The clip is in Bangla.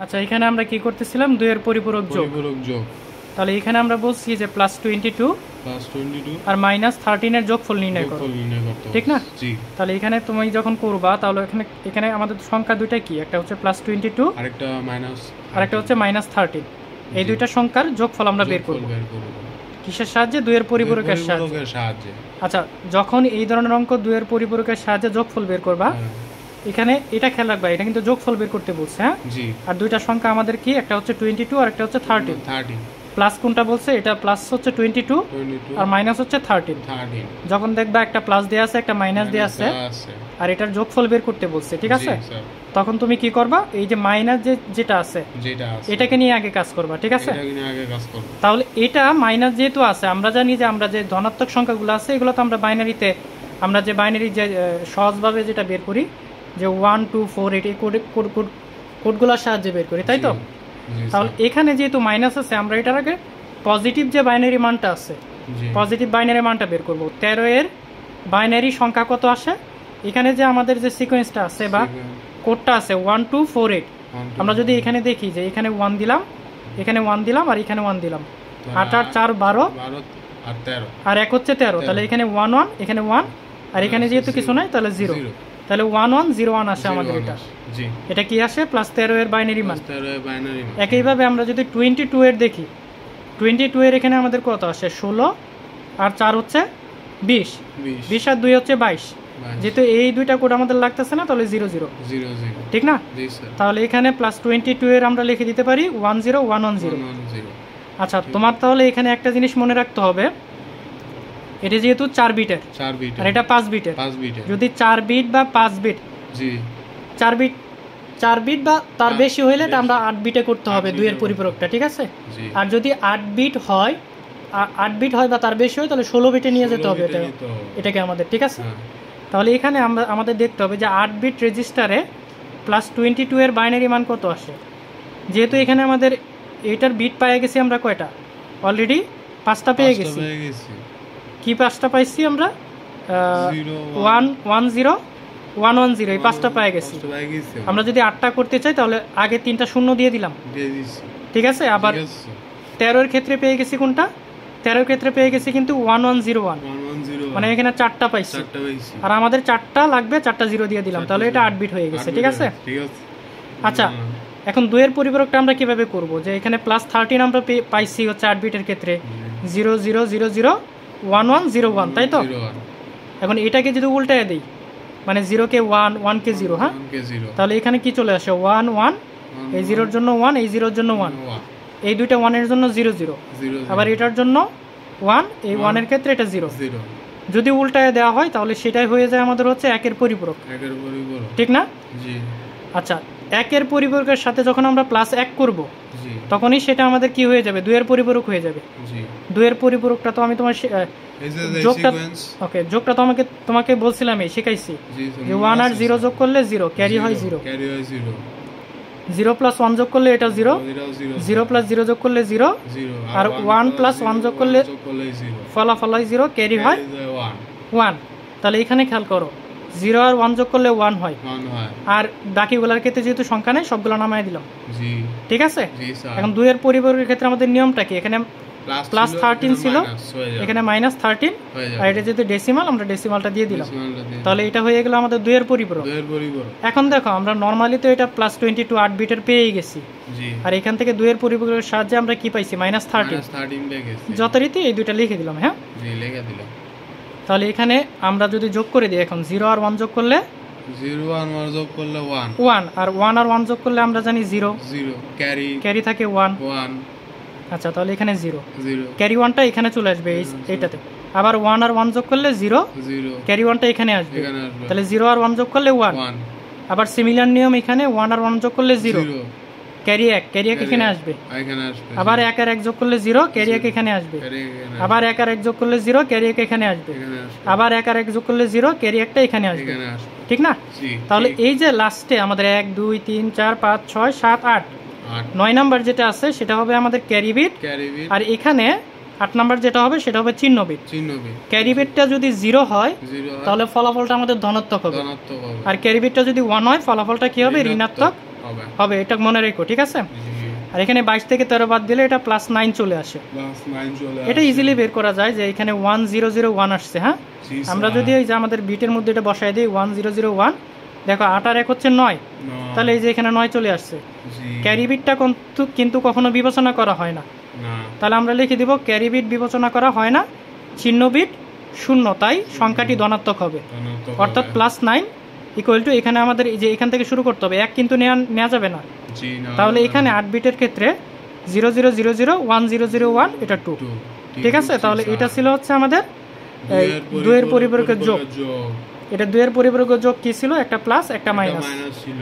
আচ্ছা, এখানে আমরা কি করতেছিলাম? 2 এর পরিপূরক যোগ। তাহলে এখানে আমরা বলছি যে +22 আর -13 এর যোগফল নির্ণয় করো, ঠিক না? তাহলে এখানে তুমি যখন করবা তাহলে এখানে আমাদের সংখ্যা দুইটা কি, একটা হচ্ছে +22 আরেকটা হচ্ছে -13। এই দুইটা সংখ্যার যোগফল আমরা বের করব কিসের সাহায্যে? 2 এর পরিপূরকের সাহায্যে। আচ্ছা, যখন এই ধরনের অঙ্ক 2 এর পরিপূরকের সাহায্যে যোগফল বের করবা, এখানে এটা খেয়াল রাখবা, এটা কিন্তু যোগফল বের করতে বলছে, হ্যাঁ? আর দুইটা সংখ্যা আমাদের কি, একটা হচ্ছে 22 আর একটা হচ্ছে 13। প্লাস কোনটা বলছে? এটা প্লাস হচ্ছে 22 আর মাইনাস হচ্ছে 13। যখন দেখবা একটা প্লাস দেয়া আছে একটা মাইনাস দেয়া আছে আর এটার যোগফল বের করতে বলছে, ঠিক আছে? তখন তুমি কি করবা? এই যে মাইনাস যেটা আছে এটাকে নিয়ে আগে কাজ করবা, ঠিক আছে? তাহলে এটা মাইনাস যেহেতু আছে, আমরা জানি যে আমরা যে ধনাত্মক সংখ্যাগুলো আছে এগুলো তো আমরা বাইনারিতে, আমরা যে বাইনারি যে সহজভাবে যেটা বের করি যে 1 2 4 এই কোডগুলোর সাহায্যে বের করি, তাই তো? তাহলে এখানে যেহেতু মাইনাস আছে, আমরা এটার আগে পজিটিভ যে বাইনারি মানটা আছে, পজিটিভ বাইনারি মানটা বের করব। 13 এর বাইনারি সংখ্যা কত আসে? এখানে যে আমাদের যে সিকোয়েন্সটা আছে বা কোডটা আছে 1 2 4 8, আমরা যদি এখানে দেখি যে এখানে 1 দিলাম, এখানে 1 দিলাম আর এখানে 1 দিলাম, 8 আর 4 12 আর 1 হচ্ছে 13। তাহলে এখানে 1 1, এখানে 1 আর এখানে যেহেতু কিছু নাই তাহলে 0। তাহলে 1 1 0 1 আসে আমাদের এটা কি আসে? +13 এর বাইনারি মান। একইভাবে আমরা যদি 22 এর দেখি, 22 এর এখানে আমাদের কত আসে? 16 আর 4 হচ্ছে 20, 20 আর 2 হচ্ছে 22। যেহেতু এই দুইটা কোড আমাদের লাগতেছে না, তাহলে 0 0, ঠিক না? তাহলে এখানে +22 এর আমরা লিখে দিতে পারি 1 0 1 1 0। আচ্ছা, তোমার তাহলে এখানে একটা জিনিস মনে রাখতে হবে, এটা যেহেতু 4 বিটের আর এটা 5 বিটের, যদি 4 বিট বা 5 বিট, 4 বিট বা তার বেশি হইলে এটা আমরা 8 বিটে করতে হবে 2 এর পরিপূরকটা, ঠিক আছে? আর যদি 8 বিট হয় বা তার বেশি হয় তাহলে 16 বিটে নিয়ে যেতে হবে এটাকে আমাদের, ঠিক আছে? তাহলে এখানে আমাদের দেখতে হবে যে 8 বিট রেজিস্টারে +22 এর বাইনারি মান কত আসে। যেহেতু এখানে আমাদের এইটার বিট পেয়ে গেছি আমরা কয়টা? অলরেডি 5টা পেয়ে গেছি। কি 5টা পাইছি আমরা? 1 1 0 1 1 0, এই 5টা পেয়ে গেছি। আমরা যদি 8টা করতে চাই তাহলে আগে 3টা শূন্য দিয়ে দিলাম, ঠিক আছে? আবার 13 এর ক্ষেত্রে পেয়ে গেছি কোনটা? 13 এর ক্ষেত্রে পেয়ে গেছি কিন্তু 1 1 0 1, মানে এখানে 4টা পাইছি আর আমাদের 4টা লাগবে, 4টা 0 দিয়ে দিলাম, তাহলে এটা 8 বিট হয়ে গেছে, ঠিক আছে? আচ্ছা, এখন 2 এর পরিপূরকটা আমরা কিভাবে করব? যে এখানে +13 আমরা পাইছি হচ্ছে 8 বিটের ক্ষেত্রে 0 0 0 0 1 1 0 1, তাই তো? এখন এটাকে যদি উল্টায় দেই, মানে 0 কে 1 1 কে 0, হ্যাঁ? তাহলে এখানে কি চলে আসে? 1 1, এই 0 এর জন্য 1, এই 0 এর জন্য 1, এই দুইটা 1 এর জন্য 0 0, আবার এটার জন্য 1, এই 1 এর ক্ষেত্রে এটা 0। যদি উল্টায় দেওয়া হয় তাহলে সেটাই হয়ে যায় আমাদের হচ্ছে 1 এর পরিপূরক, ঠিক না? আচ্ছা, 1 এর পরিপূরকের সাথে যখন আমরা +1 করব তখনই সেটা আমাদের কি হয়ে যাবে? 2 এর পরিপূরক হয়ে যাবে। 2 এর পরিপূরকটা তো আমি তোমার যোগটা তো তোমাকে বলছিলাম, শেখাইছি যে 1 আর 0 যোগ করলে 0 ক্যারি হয় 0, 0 + 1 যোগ করলে এটা 0, 0 + 0 যোগ করলে 0, আর 1 + 1 যোগ করলে ফলাফল হয় 0, ক্যারি হয় 1। তাহলে এখানে খেয়াল করো, 0 আর 1 যোগ করলে 1 হয়, আর বাকিগুলোর ক্ষেত্রে যেহেতু সংখ্যা নেই সবগুলো নামায় দিলাম, ঠিক আছে? এখন 2 এর পরিপূরকের ক্ষেত্রে আমাদের নিয়মটা কি? এখানে +13 ছিল, এখানে -13, আর এটা যেহেতু ডেসিমাল আমরা ডেসিমালটা দিয়ে দিলাম, তাহলে এটা হয়ে গেল আমাদের 2 এর পরিপূরক। এখন দেখো, আমরা নরমালি তো এটা +22 8 বিটের পেয়ে গেছি, আর এখান থেকে 2 এর পরিপূরকের সাহায্যে আমরা কি পাইছি? -13। যথারীতি এই দুইটা লিখে দিলাম, হ্যাঁ? তাহলে এখানে আমরা যদি যোগ করে দিই, এখন 0 আর 1 যোগ করলে 1, আর 1 আর 1 যোগ করলে আমরা জানি 0, ক্যারি থাকে 1। আচ্ছা, তাহলে এখানে 0, ক্যারি 1টা এখানে চলে আসবে এইটাতে। আবার 1 আর 1 যোগ করলে 0, ক্যারি 1টা এখানে আসবে, তাহলে 0 আর 1 যোগ করলে 1। আবার সিমিলার নিয়ম, এখানে 1 আর 1 যোগ করলে 0, ক্যারি 1 এখানে আসবে। আবার 1 আর 1 যোগ করলে 0, ক্যারি 1 এখানে আসবে। আবার 1 আর 1 যোগ করলে 0, ক্যারি 1 এখানে আসবে। আবার 1 আর 1 যোগ করলে 0, ক্যারি 1টা এখানে আসবে, ঠিক না? তাহলে এই যে লাস্টে আমাদের 1 2 3 4 5 6 7 8 9 নাম্বার যেটা আছে সেটা হবে আমাদের ক্যারি বিট, আর এখানে 8 নাম্বার যেটা হবে সেটা হবে চিহ্ন বিট। ক্যারি বিটটা যদি 0 হয় তাহলে ফলাফলটা আমাদের ধনাত্মক হবে, আর ক্যারি বিটটা যদি 1 হয় ফলাফলটা কি হবে? ঋণাত্মক হবে, এটা মনে রেখো, ঠিক আছে। আর এখানে 22 থেকে 13 বাদ দিলে এটা +9 চলে আসে। এটা ইজিলি বের করা যায় যে এখানে 1001 আসছে। হ্যাঁ, আমরা যদি এই যে আমাদের বিটের মধ্যে এটা বসায় দিই 1001, দেখো 8 আর 1 হচ্ছে 9, তাহলে এই যে এখানে 9 চলে আসছে। ক্যারি বিটটা কিন্তু কখনো বিবেচনা করা হয় না, তাহলে আমরা লিখে দিব ক্যারি বিট বিবেচনা করা হয় না, চিহ্ন বিট 0, তাই সংখ্যাটি ধনাত্মক হবে, অর্থাৎ +9 ইকুয়াল টু এখানে আমাদের এই যে এখান থেকে শুরু করতে হবে, 1 কিন্তু নেওয়া যাবে না, তাহলে এখানে 8 বিটের ক্ষেত্রে 00001001 এটা 2, ঠিক আছে। তাহলে এটা ছিল হচ্ছে আমাদের 2 এর পরিপূরকের যোগ। এটা 2 এর পরিপূরকের যোগ কি ছিল, একটা প্লাস একটা মাইনাস ছিল।